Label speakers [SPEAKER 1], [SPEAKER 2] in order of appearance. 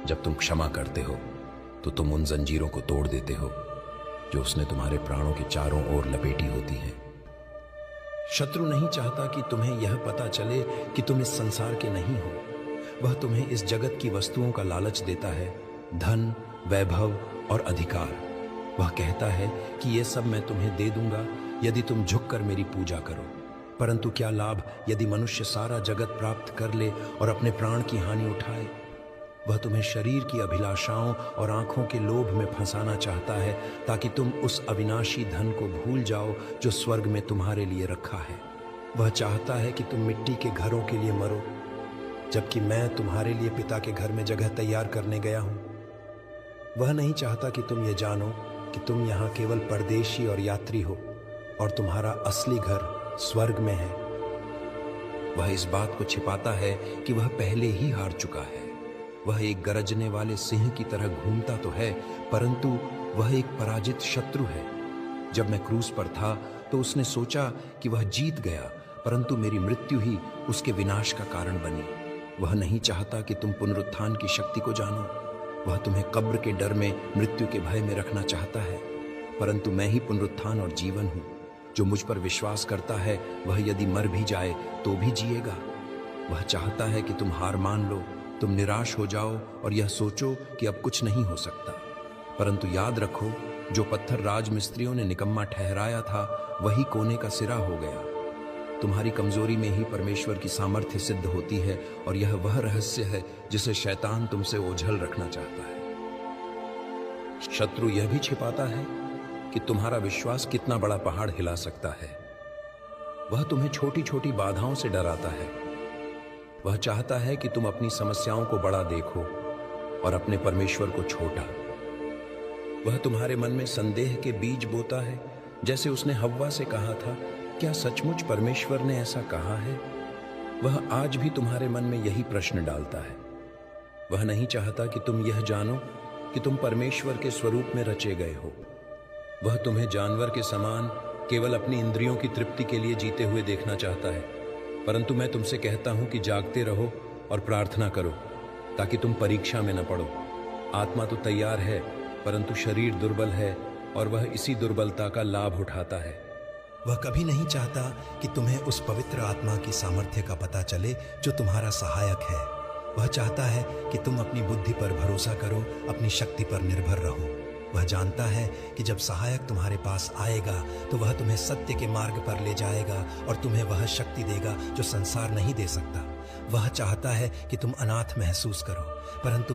[SPEAKER 1] जब तुम क्षमा करते हो तो तुम उन जंजीरों को तोड़ देते हो जो उसने तुम्हारे प्राणों के चारों ओर लपेटी होती हैं। शत्रु नहीं चाहता कि तुम्हें यह पता चले कि तुम इस संसार के नहीं हो। वह तुम्हें इस जगत की वस्तुओं का लालच देता है, धन, वैभव और अधिकार। वह कहता है कि ये सब मैं तुम्हें दे दूंगा यदि तुम झुककर मेरी पूजा करो। परंतु क्या लाभ यदि मनुष्य सारा जगत प्राप्त कर ले और अपने प्राण की हानि उठाए। वह तुम्हें शरीर की अभिलाषाओं और आंखों के लोभ में फंसाना चाहता है ताकि तुम उस अविनाशी धन को भूल जाओ जो स्वर्ग में तुम्हारे लिए रखा है। वह चाहता है कि तुम मिट्टी के घरों के लिए मरो, जबकि मैं तुम्हारे लिए पिता के घर में जगह तैयार करने गया हूं। वह नहीं चाहता कि तुम ये जानो कि तुम यहाँ केवल परदेशी और यात्री हो और तुम्हारा असली घर स्वर्ग में है। वह इस बात को छिपाता है कि वह पहले ही हार चुका है। वह एक गरजने वाले सिंह की तरह घूमता तो है, परंतु वह एक पराजित शत्रु है। जब मैं क्रूस पर था तो उसने सोचा कि वह जीत गया, परंतु मेरी मृत्यु ही उसके विनाश का कारण बनी। वह नहीं चाहता कि तुम पुनरुत्थान की शक्ति को जानो। वह तुम्हें कब्र के डर में, मृत्यु के भय में रखना चाहता है, परंतु मैं ही पुनरुत्थान और जीवन हूं। जो मुझ पर विश्वास करता है वह यदि मर भी जाए तो भी जिएगा। वह चाहता है कि तुम हार मान लो, तुम निराश हो जाओ और यह सोचो कि अब कुछ नहीं हो सकता। परंतु याद रखो, जो पत्थर राजमिस्त्रियों ने निकम्मा ठहराया था वही कोने का सिरा हो गया। तुम्हारी कमजोरी में ही परमेश्वर की सामर्थ्य सिद्ध होती है और यह वह रहस्य है जिसे शैतान तुमसे ओझल रखना चाहता है। शत्रु यह भी छिपाता है कि तुम्हारा विश्वास कितना बड़ा पहाड़ हिला सकता है। वह तुम्हें छोटी छोटी बाधाओं से डराता है। वह चाहता है कि तुम अपनी समस्याओं को बड़ा देखो और अपने परमेश्वर को छोटा। वह तुम्हारे मन में संदेह के बीज बोता है, जैसे उसने हव्वा से कहा था, क्या सचमुच परमेश्वर ने ऐसा कहा है? वह आज भी तुम्हारे मन में यही प्रश्न डालता है। वह नहीं चाहता कि तुम यह जानो कि तुम परमेश्वर के स्वरूप में रचे गए हो। वह तुम्हें जानवर के समान केवल अपनी इंद्रियों की तृप्ति के लिए जीते हुए देखना चाहता है। परंतु मैं तुमसे कहता हूं कि जागते रहो और प्रार्थना करो ताकि तुम परीक्षा में न पड़ो। आत्मा तो तैयार है, परंतु शरीर दुर्बल है और वह इसी दुर्बलता का लाभ उठाता है।
[SPEAKER 2] वह कभी नहीं चाहता कि तुम्हें उस पवित्र आत्मा की सामर्थ्य का पता चले जो तुम्हारा सहायक है। वह चाहता है कि तुम अपनी बुद्धि पर भरोसा करो, अपनी शक्ति पर निर्भर रहो। वह जानता है कि जब सहायक तुम्हारे पास आएगा तो वह तुम्हें सत्य के मार्ग पर ले जाएगा और तुम्हें वह शक्ति देगा जो संसार नहीं दे सकता। वह चाहता है कि तुम अनाथ महसूस करो, परंतु